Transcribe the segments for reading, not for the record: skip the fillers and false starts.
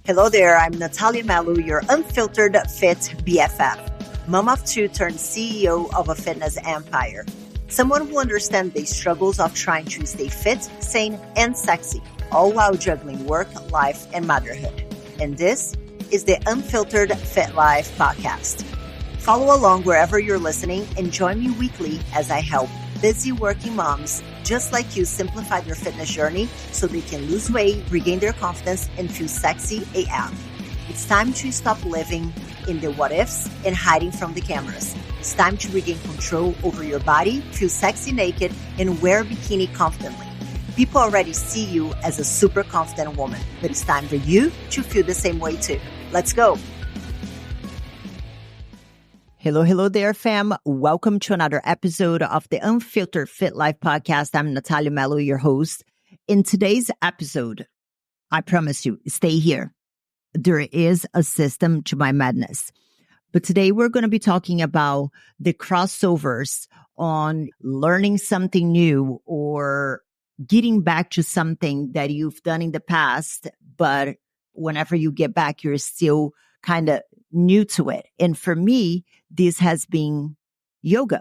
Hello there, I'm Nathalia Melo, your unfiltered fit BFF, mom of two turned CEO of a fitness empire. Someone who understands the struggles of trying to stay fit, sane, and sexy, all while juggling work, life, and motherhood. And this is the Unfiltered Fit Life podcast. Follow along wherever you're listening and join me weekly as I help busy working moms just like you simplify their fitness journey so they can lose weight, regain their confidence, and feel sexy AF. It's time to stop living in the what ifs and hiding from the cameras. It's time to regain control over your body, feel sexy naked, and wear a bikini confidently. People already see you as a super confident woman, but it's time for you to feel the same way too. Let's go. Hello there, fam. Welcome to another episode of the Unfiltered Fit Life podcast. I'm Nathalia Melo, your host. In today's episode, I promise you, stay here. There is a system to my madness. But today we're going to be talking about the crossovers on learning something new or getting back to something that you've done in the past, but whenever you get back, you're still kind of new to it. And for me, this has been yoga.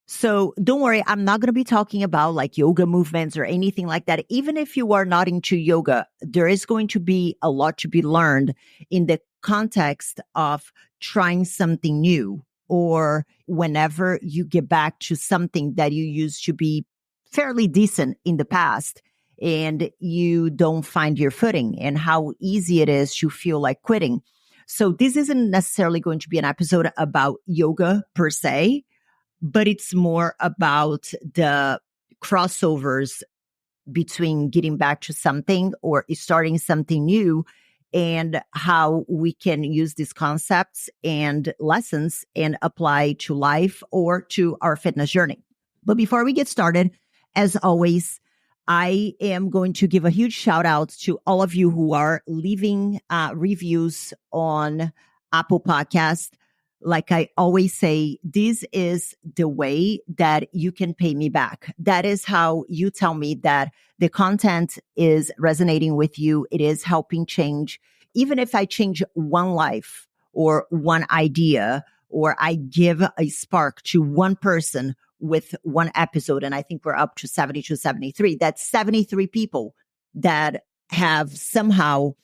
So don't worry, I'm not going to be talking about like yoga movements or anything like that. Even if you are not into yoga, there is going to be a lot to be learned in the context of trying something new or whenever you get back to something that you used to be fairly decent in the past and you don't find your footing and how easy it is to feel like quitting. So this isn't necessarily going to be an episode about yoga per se, but it's more about the crossovers between getting back to something or starting something new and how we can use these concepts and lessons and apply to life or to our fitness journey. But before we get started, as always, I am going to give a huge shout out to all of you who are leaving reviews on Apple Podcast. Like I always say, this is the way that you can pay me back. That is how you tell me that the content is resonating with you. It is helping change. Even if I change one life or one idea, or I give a spark to one person with one episode, and I think we're up to 72, 73. That's 73 people that have somehow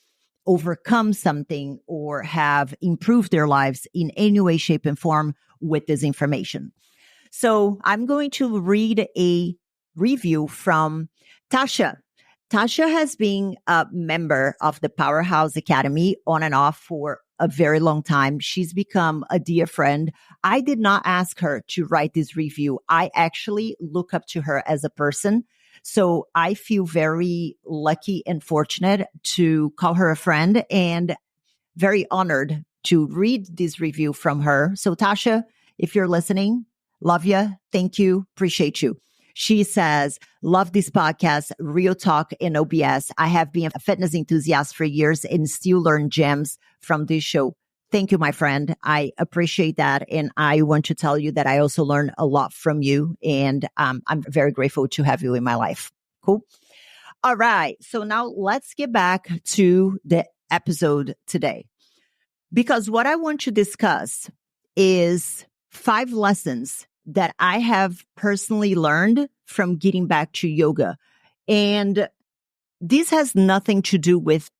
overcome something or have improved their lives in any way, shape, and form with this information. So I'm going to read a review from Tasha. Tasha has been a member of the Powerhouse Academy on and off for a very long time. She's become a dear friend. I did not ask her to write this review. I actually look up to her as a person. So I feel very lucky and fortunate to call her a friend and very honored to read this review from her. So Tasha, if you're listening, love you. Thank you. Appreciate you. She says, love this podcast, real talk and OBS. I have been a fitness enthusiast for years and still learn gems from this show. Thank you, my friend. I appreciate that. And I want to tell you that I also learn a lot from you. And I'm very grateful to have you in my life. Cool. All right. So now let's get back to the episode today. Because what I want to discuss is 5 lessons that I have personally learned from getting back to yoga. And this has nothing to do with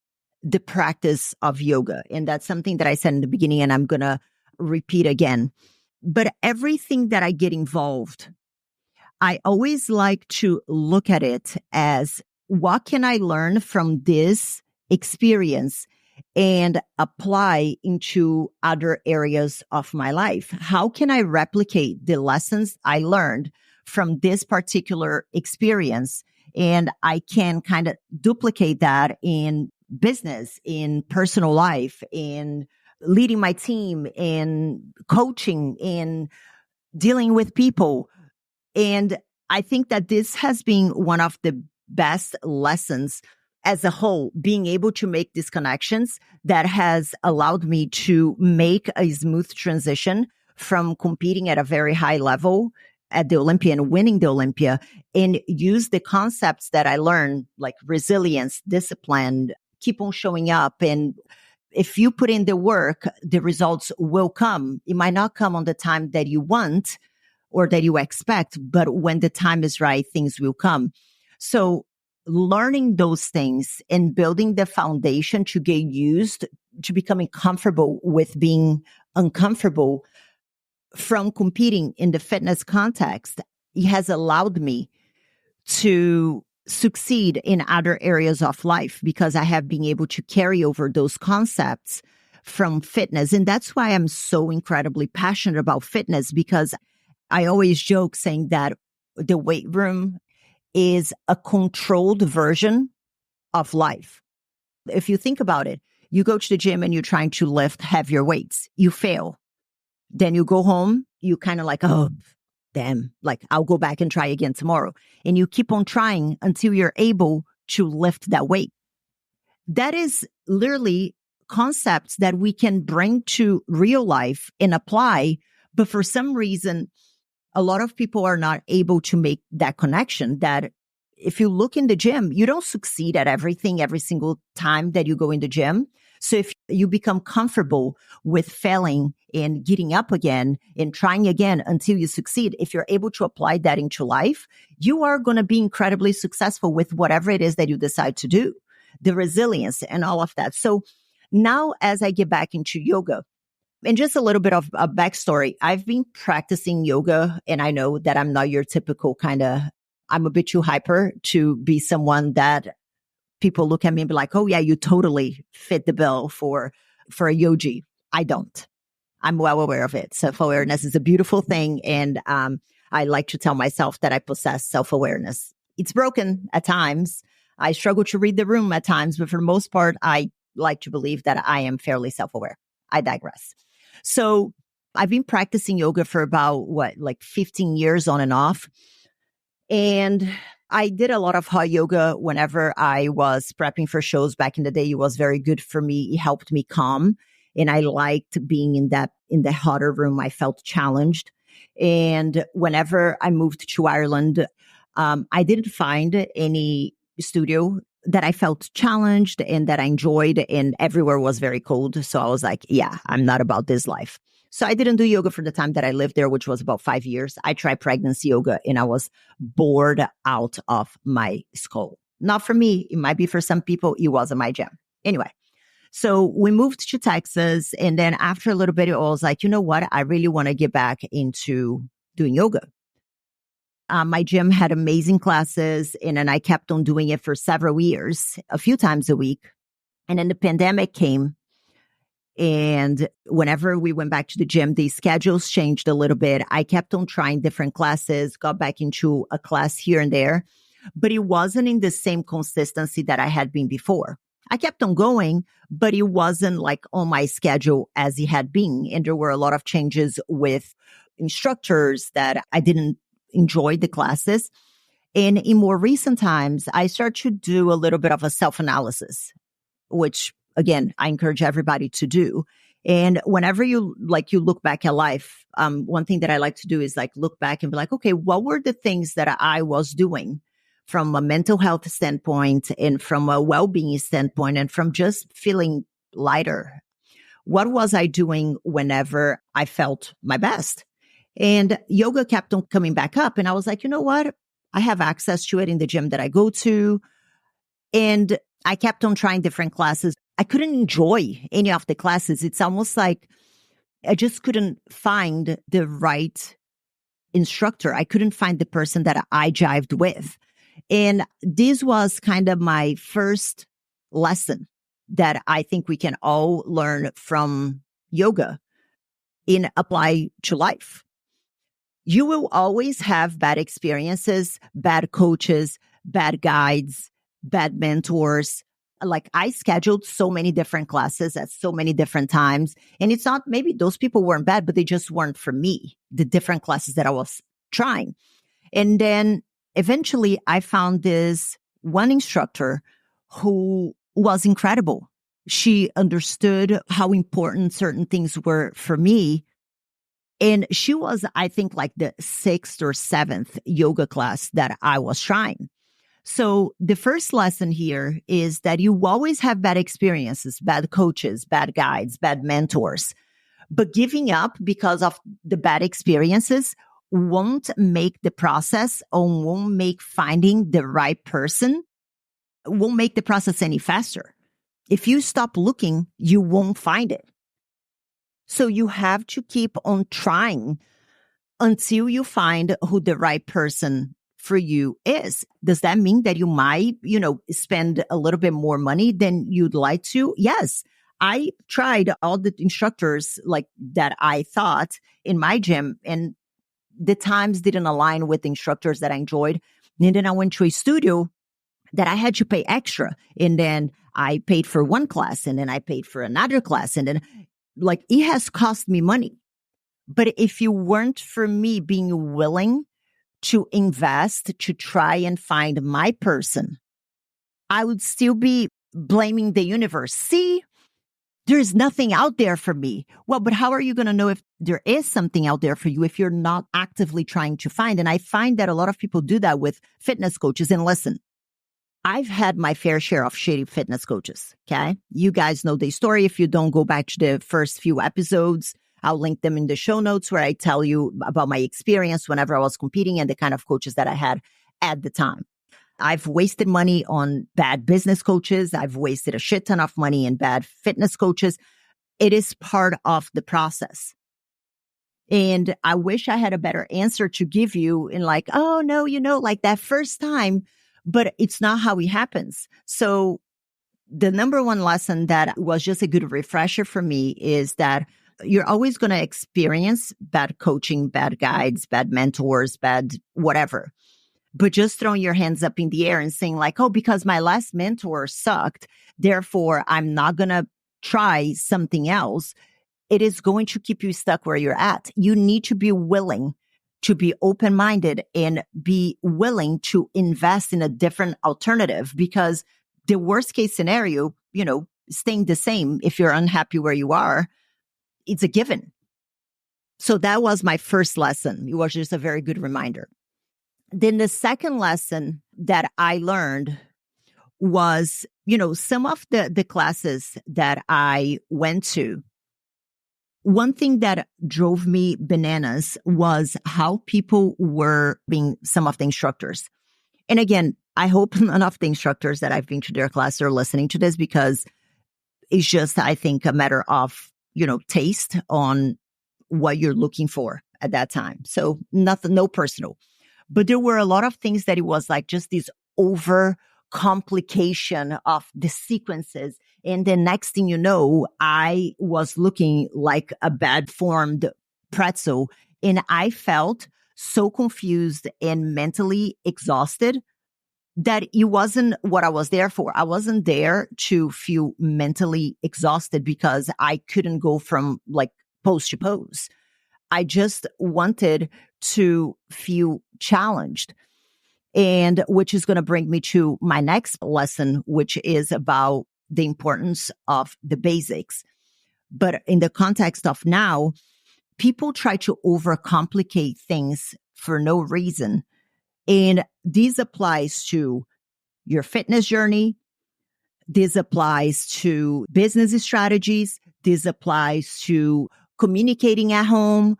the practice of yoga. And that's something that I said in the beginning, and I'm going to repeat again. But everything that I get involved, I always like to look at it as, what can I learn from this experience and apply into other areas of my life? How can I replicate the lessons I learned from this particular experience? And I can kind of duplicate that in business, in personal life, in leading my team, in coaching, in dealing with people. And I think that this has been one of the best lessons as a whole, being able to make these connections that has allowed me to make a smooth transition from competing at a very high level at the Olympia and winning the Olympia, and use the concepts that I learned, like resilience, discipline, keep on showing up. And if you put in the work, the results will come. It might not come on the time that you want or that you expect, but when the time is right, things will come. So learning those things and building the foundation to get used to becoming comfortable with being uncomfortable from competing in the fitness context, it has allowed me to succeed in other areas of life because I have been able to carry over those concepts from fitness. And that's why I'm so incredibly passionate about fitness, because I always joke saying that the weight room is a controlled version of life. If you think about it, you go to the gym and you're trying to lift heavier weights. You fail. Then you go home, you kind of like, oh, damn, like I'll go back and try again tomorrow. And you keep on trying until you're able to lift that weight. That is literally concepts that we can bring to real life and apply. But for some reason, a lot of people are not able to make that connection that if you look in the gym, you don't succeed at everything every single time that you go in the gym. So if you become comfortable with failing and getting up again and trying again until you succeed, if you're able to apply that into life, you are going to be incredibly successful with whatever it is that you decide to do, the resilience and all of that. So now as I get back into yoga, and just a little bit of a backstory, I've been practicing yoga, and I know that I'm not your typical I'm a bit too hyper to be someone that people look at me and be like, oh yeah, you totally fit the bill for a yogi. I don't. I'm well aware of it. Self-awareness is a beautiful thing. And I like to tell myself that I possess self-awareness. It's broken at times. I struggle to read the room at times, but for the most part, I like to believe that I am fairly self-aware. I digress. So I've been practicing yoga for about 15 years on and off. And I did a lot of hot yoga whenever I was prepping for shows back in the day. It was very good for me. It helped me calm. And I liked being in the hotter room. I felt challenged. And whenever I moved to Ireland, I didn't find any studio that I felt challenged and that I enjoyed, and everywhere was very cold. So I was like, yeah, I'm not about this life. So I didn't do yoga for the time that I lived there, which was about 5 years. I tried pregnancy yoga and I was bored out of my skull. Not for me. It might be for some people. It wasn't my jam. Anyway, so we moved to Texas. And then after a little bit, I was like, you know what? I really want to get back into doing yoga. My gym had amazing classes, and then I kept on doing it for several years, a few times a week. And then the pandemic came. And whenever we went back to the gym, the schedules changed a little bit. I kept on trying different classes, got back into a class here and there, but it wasn't in the same consistency that I had been before. I kept on going, but it wasn't like on my schedule as it had been. And there were a lot of changes with instructors that I didn't enjoy the classes. And in more recent times, I started to do a little bit of a self-analysis, which again, I encourage everybody to do. And whenever you look back at life, one thing that I like to do is look back and be like, okay, what were the things that I was doing from a mental health standpoint and from a well-being standpoint and from just feeling lighter? What was I doing whenever I felt my best? And yoga kept on coming back up. And I was like, you know what? I have access to it in the gym that I go to. And I kept on trying different classes. I couldn't enjoy any of the classes. It's almost like I just couldn't find the right instructor. I couldn't find the person that I jived with. And this was kind of my first lesson that I think we can all learn from yoga and apply to life. You will always have bad experiences, bad coaches, bad guides, bad mentors. Like I scheduled so many different classes at so many different times. And it's not, maybe those people weren't bad, but they just weren't for me, the different classes that I was trying. And then eventually I found this one instructor who was incredible. She understood how important certain things were for me. And she was, I think, like the 6th or 7th yoga class that I was trying. So the first lesson here is that you always have bad experiences, bad coaches, bad guides, bad mentors. But giving up because of the bad experiences won't make the process or won't make finding the right person, won't make the process any faster. If you stop looking, you won't find it. So you have to keep on trying until you find who the right person for you is. Does that mean that you might, spend a little bit more money than you'd like to? Yes. I tried all the instructors like that I thought in my gym, and the times didn't align with the instructors that I enjoyed. And then I went to a studio that I had to pay extra. And then I paid for one class, and then I paid for another class. And then it has cost me money. But if you weren't for me being willing to invest, to try and find my person, I would still be blaming the universe. See, there's nothing out there for me. Well, but how are you going to know if there is something out there for you if you're not actively trying to find? And I find that a lot of people do that with fitness coaches. And listen, I've had my fair share of shitty fitness coaches. Okay. You guys know the story. If you don't, go back to the first few episodes. I'll link them in the show notes where I tell you about my experience whenever I was competing and the kind of coaches that I had at the time. I've wasted money on bad business coaches. I've wasted a shit ton of money in bad fitness coaches. It is part of the process. And I wish I had a better answer to give you in oh, no, that first time, but it's not how it happens. So the number one lesson that was just a good refresher for me is that you're always going to experience bad coaching, bad guides, bad mentors, bad whatever. But just throwing your hands up in the air and saying oh, because my last mentor sucked, therefore I'm not going to try something else. It is going to keep you stuck where you're at. You need to be willing to be open-minded and be willing to invest in a different alternative, because the worst case scenario, staying the same if you're unhappy where you are, it's a given. So that was my first lesson. It was just a very good reminder. Then the second lesson that I learned was, some of the classes that I went to, one thing that drove me bananas was how people were being some of the instructors. And again, I hope none of the instructors that I've been to their class are listening to this, because it's just, I think, a matter of, taste on what you're looking for at that time. So nothing, no personal. But there were a lot of things that it was just this over complication of the sequences. And the next thing you know, I was looking like a bad formed pretzel, and I felt so confused and mentally exhausted that it wasn't what I was there for. I wasn't there to feel mentally exhausted because I couldn't go from pose to pose. I just wanted to feel challenged. And which is going to bring me to my next lesson, which is about the importance of the basics. But in the context of now, people try to overcomplicate things for no reason. And this applies to your fitness journey. This applies to business strategies. This applies to communicating at home.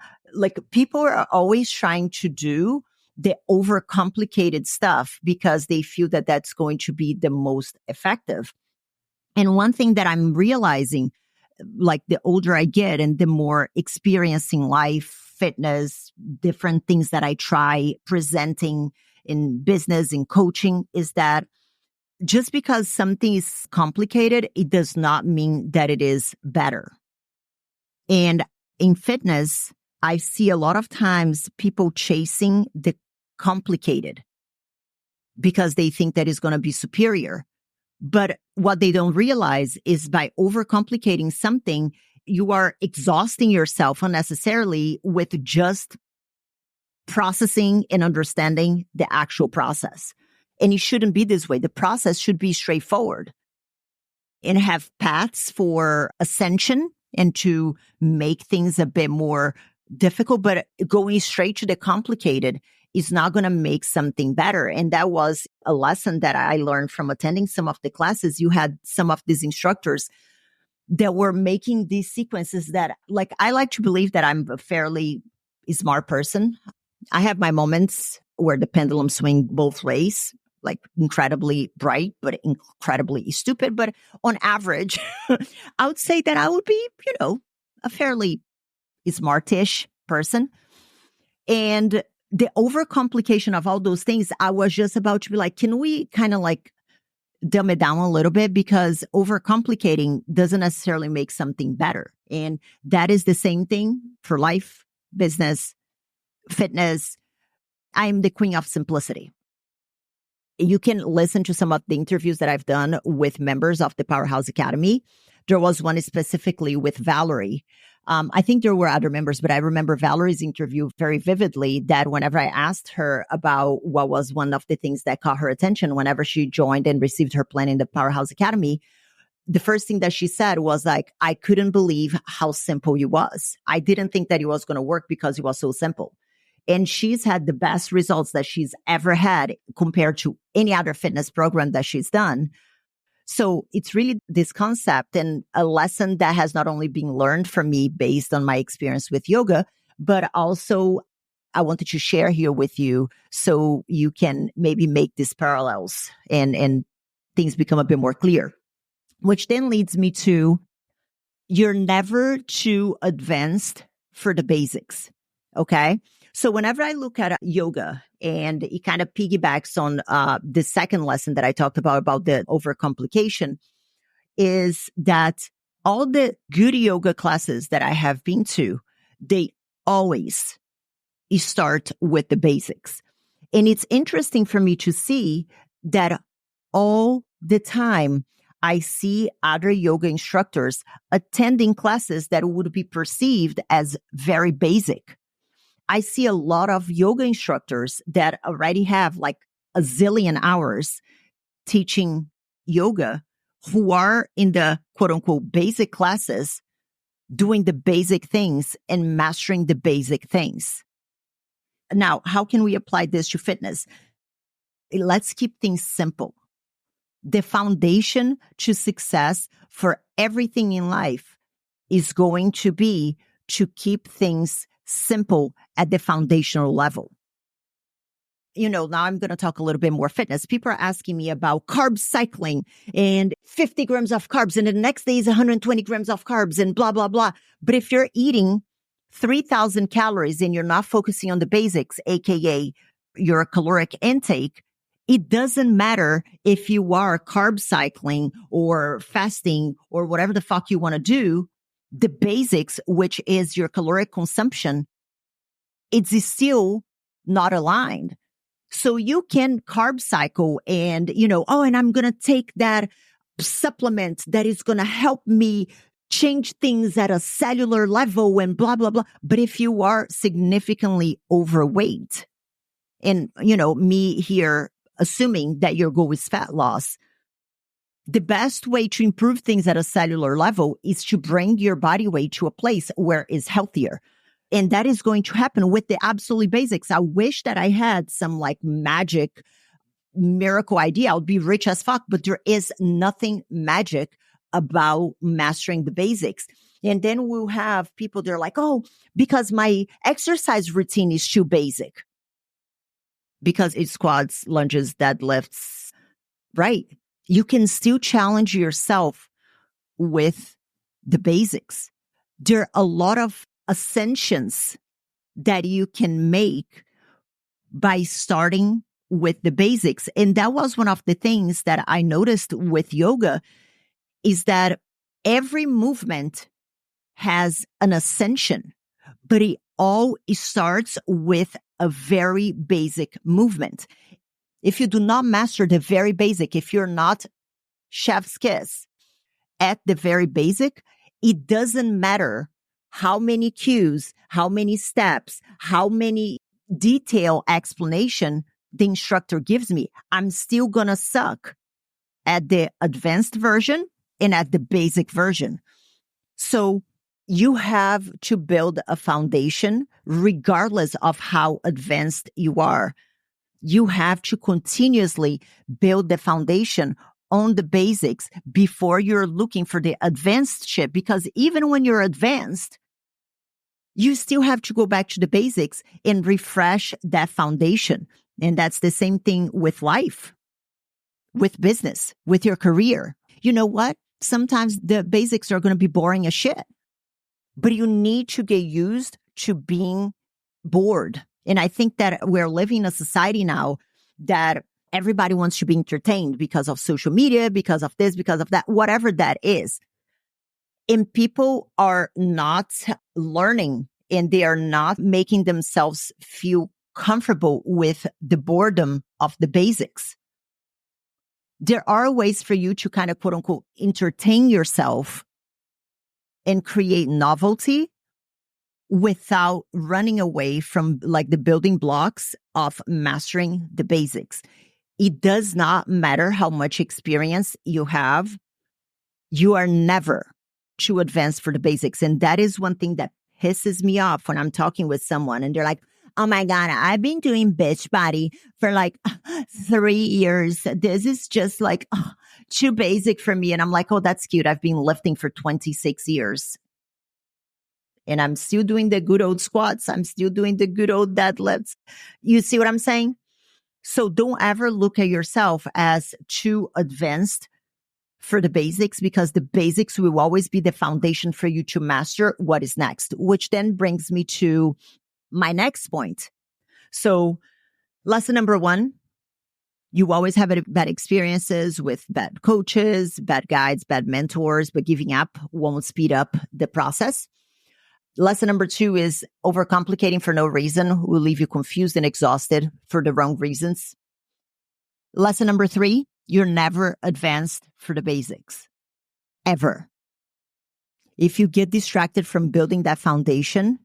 People are always trying to do the overcomplicated stuff because they feel that that's going to be the most effective. And one thing that I'm realizing, the older I get and the more experiencing life, fitness, different things that I try presenting in business and coaching, is that just because something is complicated, it does not mean that it is better. And in fitness, I see a lot of times people chasing the complicated because they think that is going to be superior. But what they don't realize is by overcomplicating something, you are exhausting yourself unnecessarily with just processing and understanding the actual process. And it shouldn't be this way. The process should be straightforward and have paths for ascension and to make things a bit more difficult. But going straight to the complicated is not going to make something better. And that was a lesson that I learned from attending some of the classes. You had some of these instructors that were making these sequences that, like, I like to believe that I'm a fairly smart person. I have my moments where the pendulum swing both ways, like incredibly bright, but incredibly stupid. But on average, I would say that I would be, a fairly smartish person. And the overcomplication of all those things, I was just about to be like, can we kind of like dumb it down a little bit, because overcomplicating doesn't necessarily make something better. And that is the same thing for life, business, fitness. I'm the queen of simplicity. You can listen to some of the interviews that I've done with members of the Powerhouse Academy. There was one specifically with Valerie. I think there were other members, but I remember Valerie's interview very vividly, that whenever I asked her about what was one of the things that caught her attention whenever she joined and received her plan in the Powerhouse Academy, the first thing that she said was like, I couldn't believe how simple it was. I didn't think that it was going to work because it was so simple. And she's had the best results that she's ever had compared to any other fitness program that she's done. So it's really this concept and a lesson that has not only been learned from me based on my experience with yoga, but also I wanted to share here with you so you can maybe make these parallels and things become a bit more clear. Which then leads me to, you're never too advanced for the basics. Okay. So whenever I look at yoga, and it kind of piggybacks on the second lesson that I talked about the overcomplication, is that all the good yoga classes that I have been to, they always start with the basics. And it's interesting for me to see that all the time I see other yoga instructors attending classes that would be perceived as very basic. I see a lot of yoga instructors that already have like a zillion hours teaching yoga, who are in the quote unquote basic classes, doing the basic things and mastering the basic things. Now, how can we apply this to fitness? Let's keep things simple. The foundation to success for everything in life is going to be to keep things simple at the foundational level. Now I'm going to talk a little bit more fitness. People are asking me about carb cycling and 50 grams of carbs, and the next day is 120 grams of carbs and blah, blah, blah. But if you're eating 3,000 calories and you're not focusing on the basics, aka your caloric intake, it doesn't matter if you are carb cycling or fasting or whatever the fuck you want to do. The basics, which is your caloric consumption, it's still not aligned. So you can carb cycle and, and I'm going to take that supplement that is going to help me change things at a cellular level and blah, blah, blah. But if you are significantly overweight, and, me here assuming that your goal is fat loss, the best way to improve things at a cellular level is to bring your body weight to a place where it's healthier. And that is going to happen with the absolute basics. I wish that I had some like magic miracle idea. I would be rich as fuck, but there is nothing magic about mastering the basics. And then we'll have people, they're like, oh, because my exercise routine is too basic. Because it's squats, lunges, deadlifts, right? You can still challenge yourself with the basics. There are a lot of ascensions that you can make by starting with the basics. And that was one of the things that I noticed with yoga, is that every movement has an ascension, but it all starts with a very basic movement. If you do not master the very basic, if you're not chef's kiss at the very basic, it doesn't matter how many cues, how many steps, how many detailed explanation the instructor gives me. I'm still going to suck at the advanced version and at the basic version. So You have to build a foundation regardless of how advanced you are. You have to continuously build the foundation on the basics before you're looking for the advanced shit. Because even when you're advanced, you still have to go back to the basics and refresh that foundation. And that's the same thing with life, with business, with your career. You know what? Sometimes the basics are going to be boring as shit, but you need to get used to being bored. And I think that we're living in a society now that everybody wants to be entertained because of social media, because of this, because of that, whatever that is. And people are not learning and they are not making themselves feel comfortable with the boredom of the basics. There are ways for you to kind of quote unquote entertain yourself and create novelty without running away from like the building blocks of mastering the basics. It does not matter how much experience you have. You are never too advanced for the basics. And that is one thing that pisses me off when I'm talking with someone and they're like, oh my God, I've been doing Beachbody for like 3 years. This is just like too basic for me. And I'm like, oh, that's cute. I've been lifting for 26 years. And I'm still doing the good old squats. I'm still doing the good old deadlifts. You see what I'm saying? So don't ever look at yourself as too advanced for the basics, because the basics will always be the foundation for you to master what is next, which then brings me to my next point. So lesson number 1, you always have bad experiences with bad coaches, bad guides, bad mentors, but giving up won't speed up the process. Lesson number 2 is overcomplicating for no reason will leave you confused and exhausted for the wrong reasons. Lesson number 3, you're never advanced for the basics, ever. If you get distracted from building that foundation,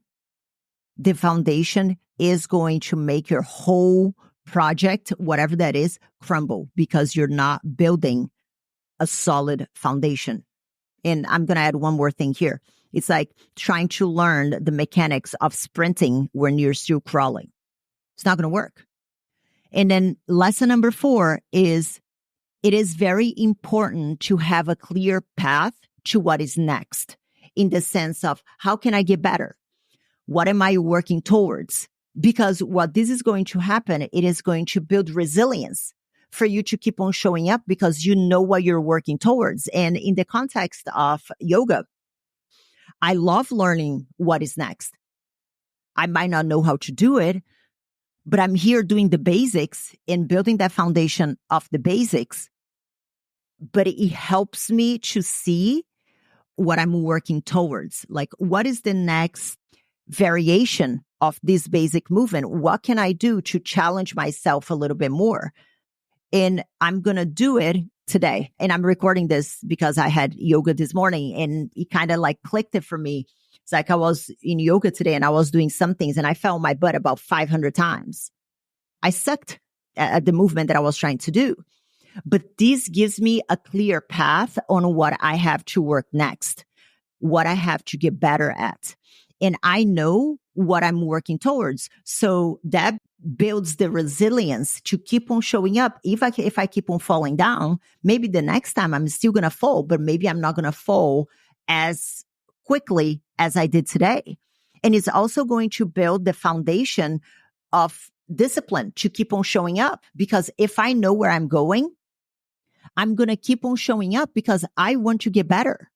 the foundation is going to make your whole project, whatever that is, crumble because you're not building a solid foundation. And I'm going to add one more thing here. It's like trying to learn the mechanics of sprinting when you're still crawling. It's not going to work. And then lesson number 4 is it is very important to have a clear path to what is next in the sense of how can I get better? What am I working towards? Because what this is going to happen, it is going to build resilience for you to keep on showing up because you know what you're working towards. And in the context of yoga, I love learning what is next. I might not know how to do it, but I'm here doing the basics and building that foundation of the basics. But it helps me to see what I'm working towards. Like, what is the next variation of this basic movement? What can I do to challenge myself a little bit more? And I'm going to do it today. And I'm recording this because I had yoga this morning and it kind of like clicked it for me. It's like I was in yoga today and I was doing some things and I fell on my butt about 500 times. I sucked at the movement that I was trying to do. But this gives me a clear path on what I have to work next, what I have to get better at. And I know what I'm working towards. So that builds the resilience to keep on showing up. If I keep on falling down, maybe the next time I'm still going to fall, but maybe I'm not going to fall as quickly as I did today. And it's also going to build the foundation of discipline to keep on showing up. Because if I know where I'm going, I'm going to keep on showing up because I want to get better.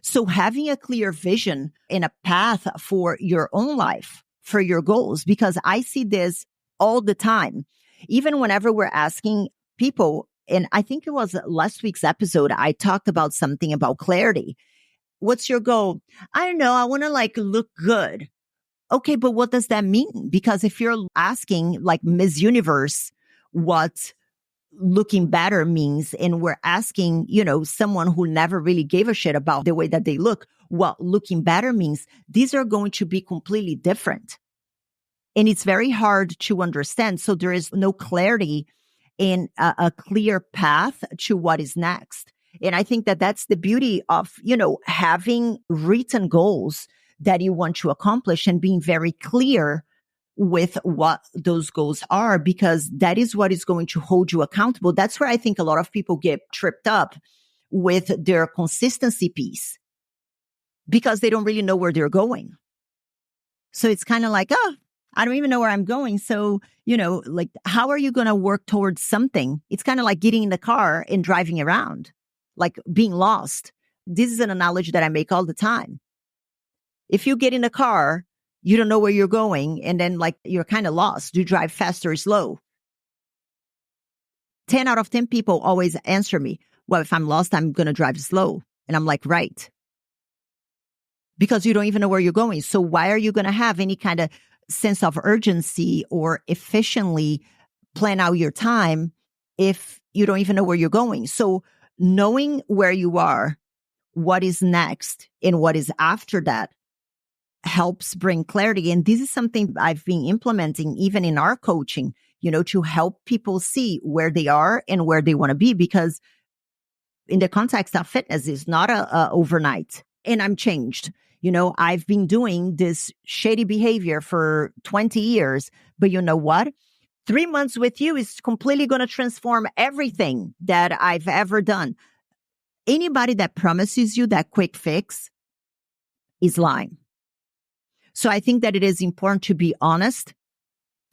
So having a clear vision and a path for your own life, for your goals, because I see this all the time. Even whenever we're asking people, and I think it was last week's episode, I talked about something about clarity. What's your goal? I don't know. I want to like look good. Okay, but what does that mean? Because if you're asking like Miss Universe what looking better means, and we're asking, someone who never really gave a shit about the way that they look, what looking better means, these are going to be completely different. And it's very hard to understand. So there is no clarity in a clear path to what is next. And I think that that's the beauty of, having written goals that you want to accomplish and being very clear with what those goals are, because that is what is going to hold you accountable. That's where I think a lot of people get tripped up with their consistency piece, because they don't really know where they're going. So it's kind of like, oh, I don't even know where I'm going. So, like, how are you going to work towards something? It's kind of like getting in the car and driving around, like being lost. This is an analogy that I make all the time. If you get in a car, you don't know where you're going, and then like you're kind of lost. Do you drive fast or slow? 10 out of 10 people always answer me, well, if I'm lost, I'm going to drive slow. And I'm like, right. Because you don't even know where you're going. So why are you going to have any kind of sense of urgency or efficiently plan out your time if you don't even know where you're going? So knowing where you are, what is next, and what is after that helps bring clarity. And this is something I've been implementing even in our coaching, to help people see where they are and where they want to be. Because in the context of fitness, it's not a overnight. And I'm changed. I've been doing this shady behavior for 20 years, but you know what? 3 months with you is completely going to transform everything that I've ever done. Anybody that promises you that quick fix is lying. So I think that it is important to be honest.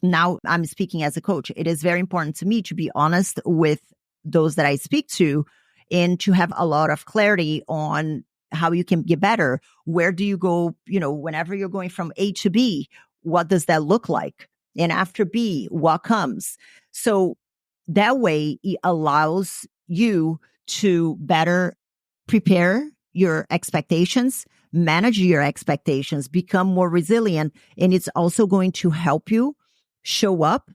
Now I'm speaking as a coach. It is very important to me to be honest with those that I speak to and to have a lot of clarity on how you can get better. Where do you go, whenever you're going from A to B, what does that look like? And after B, what comes? So that way it allows you to better prepare your expectations, manage your expectations, become more resilient. And it's also going to help you show up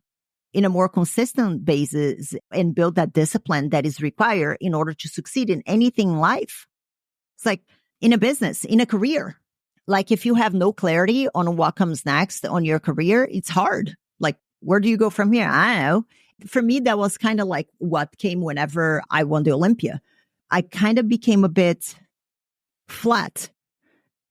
in a more consistent basis and build that discipline that is required in order to succeed in anything in life. It's like in a business, in a career. Like if you have no clarity on what comes next on your career, it's hard. Like, where do you go from here? I don't know. For me, that was kind of like what came whenever I won the Olympia. I kind of became a bit flat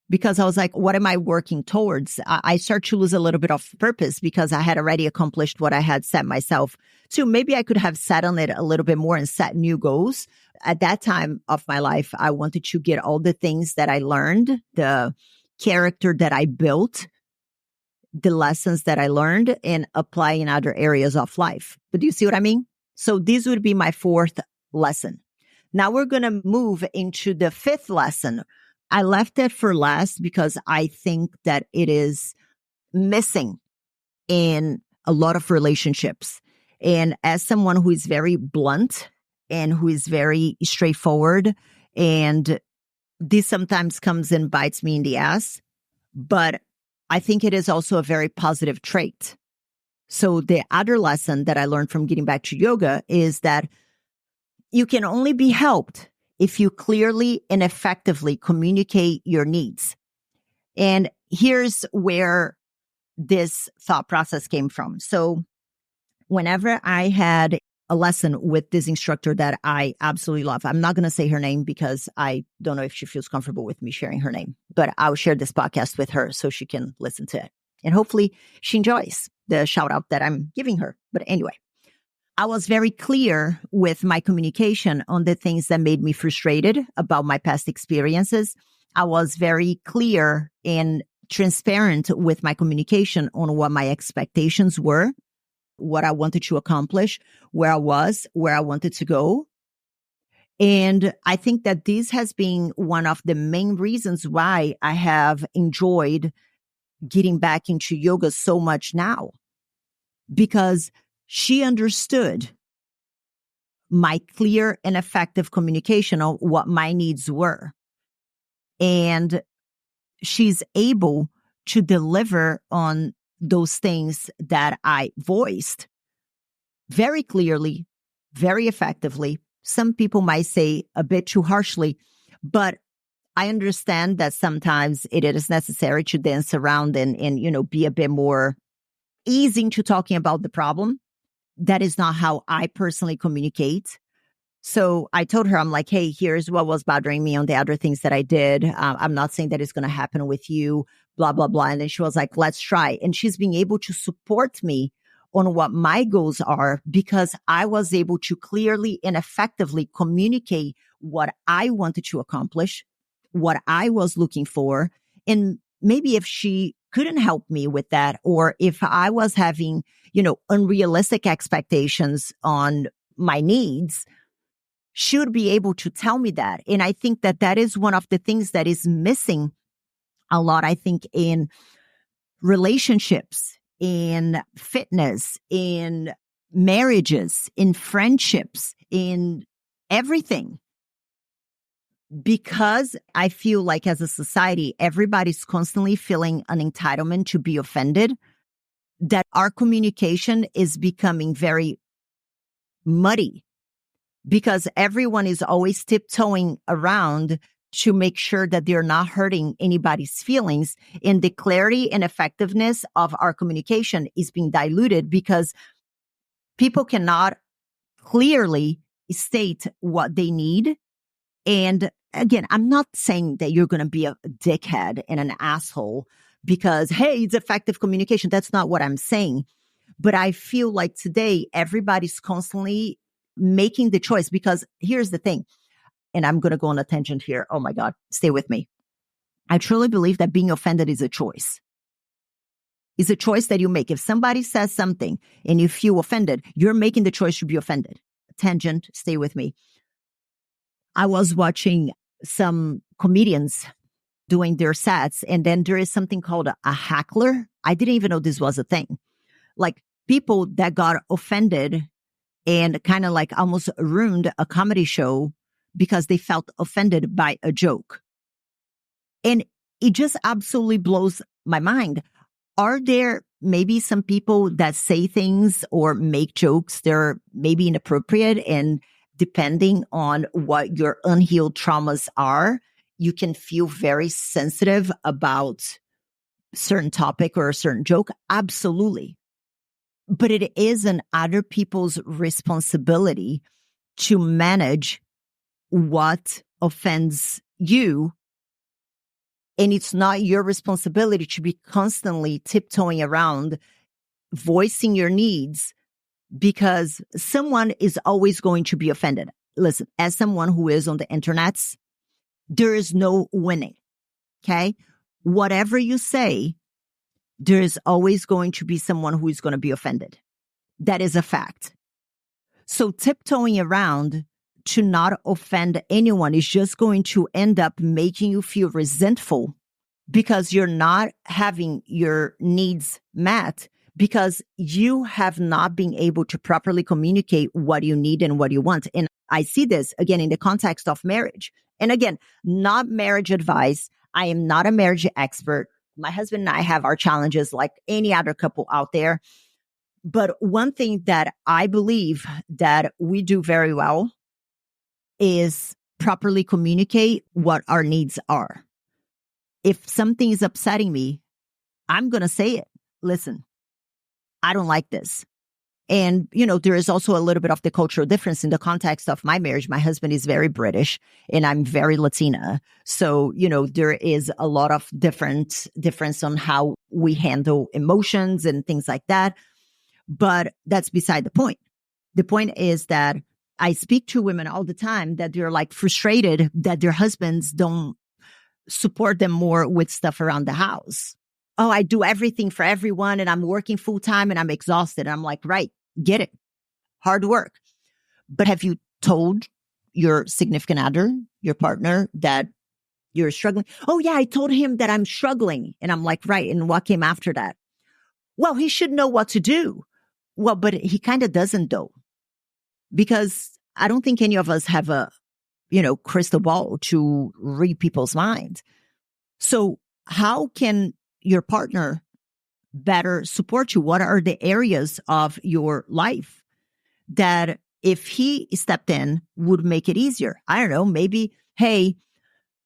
because I was like, what am I working towards? I started to lose a little bit of purpose because I had already accomplished what I had set myself to. Maybe I could have sat on it a little bit more and set new goals. At that time of my life, I wanted to get all the things that I learned, the character that I built, the lessons that I learned, and apply in other areas of life. But do you see what I mean? So this would be my fourth lesson. Now we're going to move into the fifth lesson. I left it for last because I think that it is missing in a lot of relationships. And as someone who is very blunt and who is very straightforward, and this sometimes comes and bites me in the ass, but I think it is also a very positive trait. So the other lesson that I learned from getting back to yoga is that you can only be helped if you clearly and effectively communicate your needs. And here's where this thought process came from. So whenever I had a lesson with this instructor that I absolutely love, I'm not going to say her name because I don't know if she feels comfortable with me sharing her name, but I'll share this podcast with her so she can listen to it. And hopefully she enjoys the shout out that I'm giving her. But anyway, I was very clear with my communication on the things that made me frustrated about my past experiences. I was very clear and transparent with my communication on what my expectations were, what I wanted to accomplish, where I was, where I wanted to go. And I think that this has been one of the main reasons why I have enjoyed getting back into yoga so much now, because she understood my clear and effective communication on what my needs were. And she's able to deliver on those things that I voiced very clearly, very effectively. Some people might say a bit too harshly, but I understand that sometimes it is necessary to dance around and be a bit more easy to talking about the problem. That is not how I personally communicate. So I told her, I'm like, hey, here's what was bothering me on the other things that I did. I'm not saying that it's going to happen with you, blah, blah, blah. And then she was like, let's try. And she's being able to support me on what my goals are because I was able to clearly and effectively communicate what I wanted to accomplish, what I was looking for. And maybe if she couldn't help me with that, or if I was having, unrealistic expectations on my needs, she would be able to tell me that. And I think that that is one of the things that is missing a lot, I think, in relationships, in fitness, in marriages, in friendships, in everything. Because I feel like as a society, everybody's constantly feeling an entitlement to be offended, that our communication is becoming very muddy because everyone is always tiptoeing around to make sure that they're not hurting anybody's feelings. And the clarity and effectiveness of our communication is being diluted because people cannot clearly state what they need. And again, I'm not saying that you're going to be a dickhead and an asshole because, hey, it's effective communication. That's not what I'm saying. But I feel like today, everybody's constantly making the choice because here's the thing, and I'm going to go on a tangent here. Oh my God, stay with me. I truly believe that being offended is a choice. It's a choice that you make. If somebody says something and you feel offended, you're making the choice to be offended. Tangent, stay with me. I was watching some comedians doing their sets, and then there is something called a heckler. I didn't even know this was a thing. Like people that got offended and kind of like almost ruined a comedy show because they felt offended by a joke. And it just absolutely blows my mind. Are there maybe some people that say things or make jokes that are maybe inappropriate, and depending on what your unhealed traumas are, you can feel very sensitive about a certain topic or a certain joke? Absolutely. But it isn't other people's responsibility to manage what offends you. And it's not your responsibility to be constantly tiptoeing around, voicing your needs, because someone is always going to be offended. Listen, as someone who is on the internets, there is no winning. Okay. Whatever you say, there is always going to be someone who is going to be offended. That is a fact. So tiptoeing around to not offend anyone is just going to end up making you feel resentful because you're not having your needs met, because you have not been able to properly communicate what you need and what you want. And I see this again in the context of marriage. And again, not marriage advice. I am not a marriage expert. My husband and I have our challenges like any other couple out there. But one thing that I believe that we do very well is properly communicate what our needs are. If something is upsetting me, I'm going to say it. Listen, I don't like this. And, there is also a little bit of the cultural difference in the context of my marriage. My husband is very British and I'm very Latina. So, there is a lot of difference on how we handle emotions and things like that. But that's beside the point. The point is that I speak to women all the time that they're like frustrated that their husbands don't support them more with stuff around the house. Oh, I do everything for everyone and I'm working full time and I'm exhausted. And I'm like, right, get it. Hard work. But have you told your significant other, your partner, that you're struggling? Oh yeah, I told him that I'm struggling. And I'm like, right. And what came after that? Well, he should know what to do. Well, but he kind of doesn't though, because I don't think any of us have a, crystal ball to read people's minds. So how can your partner better support you? What are the areas of your life that if he stepped in would make it easier? I don't know, maybe, hey,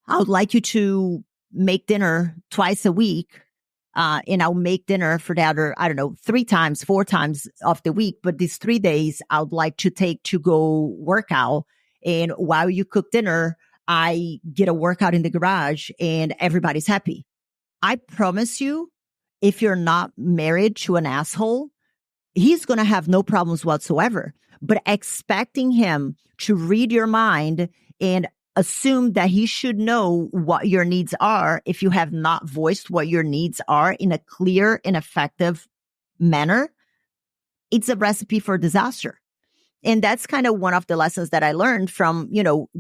I would like you to make dinner twice a week. And I'll make dinner for the other, 3 times, 4 times of the week. But these 3 days I would like to take to go work out. And while you cook dinner, I get a workout in the garage and everybody's happy. I promise you, if you're not married to an asshole, he's going to have no problems whatsoever. But expecting him to read your mind and assume that he should know what your needs are if you have not voiced what your needs are in a clear and effective manner, it's a recipe for disaster. And that's kind of one of the lessons that I learned from,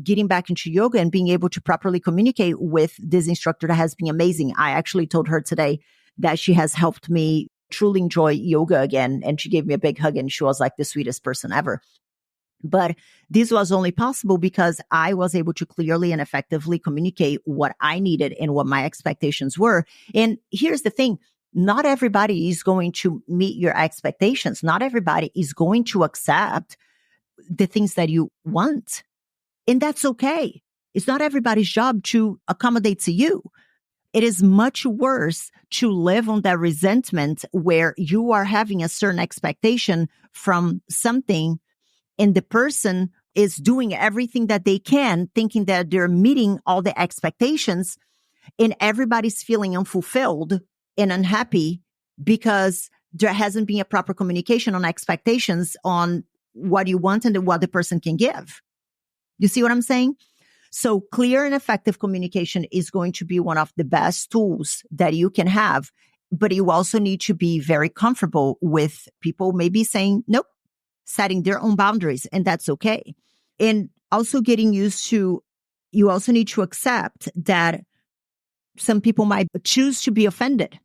getting back into yoga and being able to properly communicate with this instructor that has been amazing. I actually told her today that she has helped me truly enjoy yoga again. And she gave me a big hug and she was like the sweetest person ever. But this was only possible because I was able to clearly and effectively communicate what I needed and what my expectations were. And here's the thing. Not everybody is going to meet your expectations. Not everybody is going to accept the things that you want. And that's okay. It's not everybody's job to accommodate to you. It is much worse to live on that resentment where you are having a certain expectation from something and the person is doing everything that they can, thinking that they're meeting all the expectations, and everybody's feeling unfulfilled and unhappy because there hasn't been a proper communication on expectations on what you want and what the person can give. You see what I'm saying? So clear and effective communication is going to be one of the best tools that you can have, but you also need to be very comfortable with people maybe saying, nope, setting their own boundaries, and that's okay. And also getting used to, you also need to accept that some people might choose to be offended.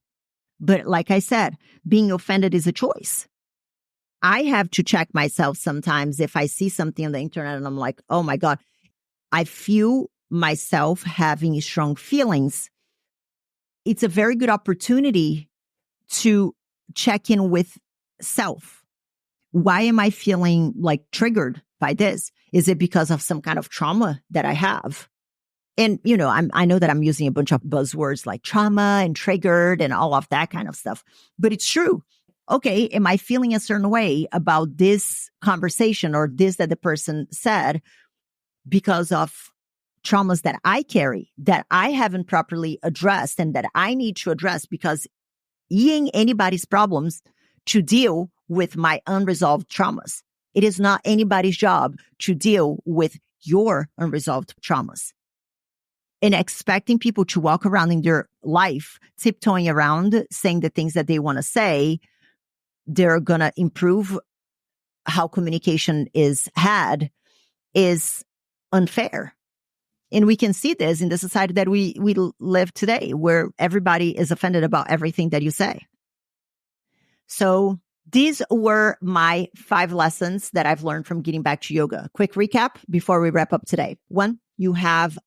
But like I said, being offended is a choice. I have to check myself sometimes if I see something on the internet and I'm like, oh my God, I feel myself having strong feelings. It's a very good opportunity to check in with self. Why am I feeling like triggered by this? Is it because of some kind of trauma that I have? And, I know that I'm using a bunch of buzzwords like trauma and triggered and all of that kind of stuff, but it's true. Okay, am I feeling a certain way about this conversation or this that the person said because of traumas that I carry that I haven't properly addressed and that I need to address because it ain't anybody's problems to deal with my unresolved traumas. It is not anybody's job to deal with your unresolved traumas. And expecting people to walk around in their life, tiptoeing around, saying the things that they want to say, they're going to improve how communication is had, is unfair. And we can see this in the society that we live today, where everybody is offended about everything that you say. So these were my 5 lessons that I've learned from getting back to yoga. Quick recap before we wrap up today. 1, you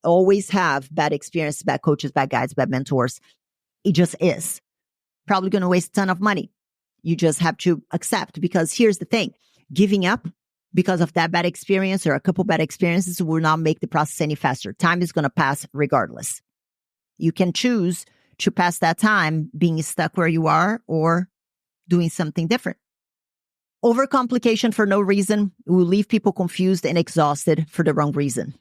always have bad experiences, bad coaches, bad guides, bad mentors. It just is. Probably going to waste a ton of money. You just have to accept, because here's the thing. Giving up because of that bad experience or a couple bad experiences will not make the process any faster. Time is going to pass regardless. You can choose to pass that time being stuck where you are or doing something different. Overcomplication for no reason will leave people confused and exhausted for the wrong reason.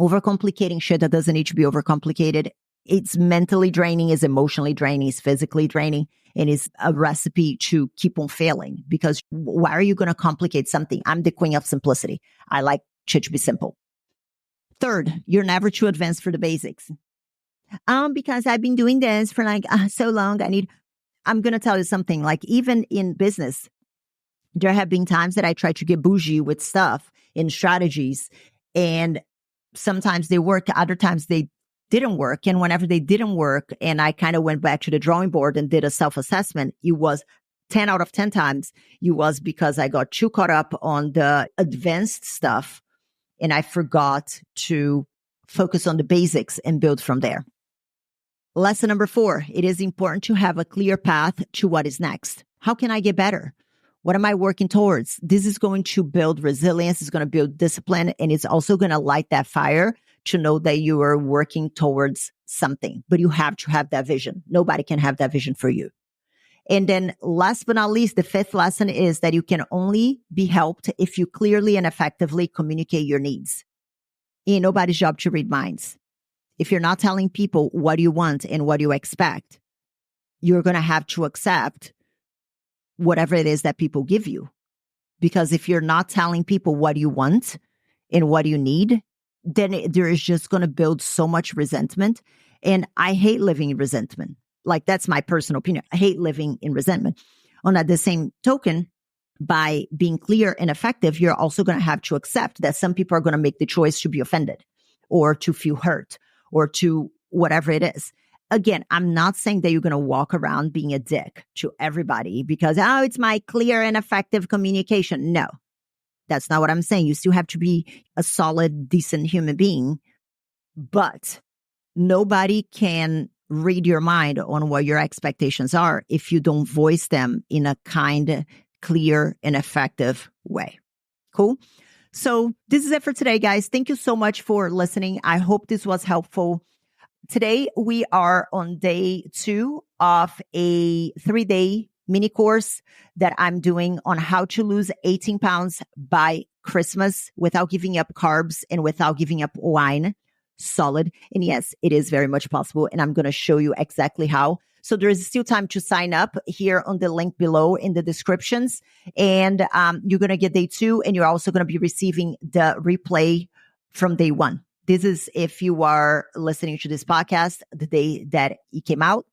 Overcomplicating shit that doesn't need to be overcomplicated. It's mentally draining, it's emotionally draining, it's physically draining, and it's a recipe to keep on failing. Because why are you going to complicate something? I'm the queen of simplicity. I like shit to be simple. 3rd, you're never too advanced for the basics. Because I've been doing this for so long, I'm going to tell you something, like even in business, there have been times that I tried to get bougie with stuff in strategies, and sometimes they worked, other times they didn't work. And whenever they didn't work, and I kind of went back to the drawing board and did a self-assessment, it was 10 out of 10 times, it was because I got too caught up on the advanced stuff and I forgot to focus on the basics and build from there. Lesson number 4, it is important to have a clear path to what is next. How can I get better? What am I working towards? This is going to build resilience, it's going to build discipline, and it's also going to light that fire to know that you are working towards something. But you have to have that vision. Nobody can have that vision for you. And then last but not least, the 5th lesson is that you can only be helped if you clearly and effectively communicate your needs. Ain't nobody's job to read minds. If you're not telling people what you want and what you expect, you're going to have to accept whatever it is that people give you. Because if you're not telling people what you want and what you need, then there is just going to build so much resentment. And I hate living in resentment. Like, that's my personal opinion. I hate living in resentment. On the same token, by being clear and effective, you're also going to have to accept that some people are going to make the choice to be offended or to feel hurt or to whatever it is. Again, I'm not saying that you're going to walk around being a dick to everybody because, oh, it's my clear and effective communication. No, that's not what I'm saying. You still have to be a solid, decent human being, but nobody can read your mind on what your expectations are if you don't voice them in a kind, clear, and effective way. Cool? So this is it for today, guys. Thank you so much for listening. I hope this was helpful. Today, we are on day 2 of a 3-day mini course that I'm doing on how to lose 18 pounds by Christmas without giving up carbs and without giving up wine. Solid. And yes, it is very much possible. And I'm going to show you exactly how. So there is still time to sign up here on the link below in the descriptions. And you're going to get day 2, and you're also going to be receiving the replay from day 1. This is if you are listening to this podcast the day that it came out.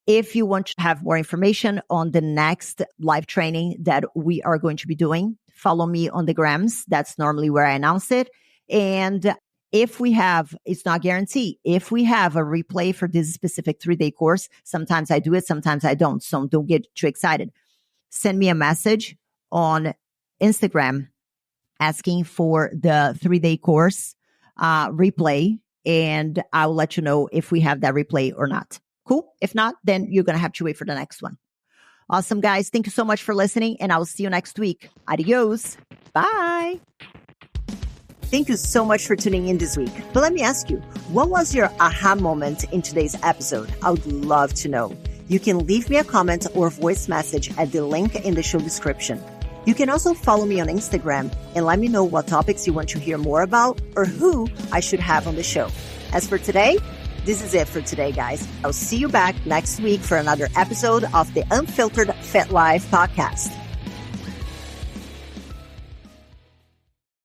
If you want to have more information on the next live training that we are going to be doing, follow me on the grams. That's normally where I announce it. And if we have, it's not guaranteed, if we have a replay for this specific 3-day course, sometimes I do it, sometimes I don't. So don't get too excited. Send me a message on Instagram asking for the 3-day course replay, and I'll let you know if we have that replay or not. Cool? If not, then you're going to have to wait for the next one. Awesome, guys. Thank you so much for listening, and I'll see you next week. Adios. Bye. Thank you so much for tuning in this week. But let me ask you, what was your aha moment in today's episode? I would love to know. You can leave me a comment or voice message at the link in the show description. You can also follow me on Instagram and let me know what topics you want to hear more about or who I should have on the show. As for today, this is it for today, guys. I'll see you back next week for another episode of the Unfiltered Fit Life podcast.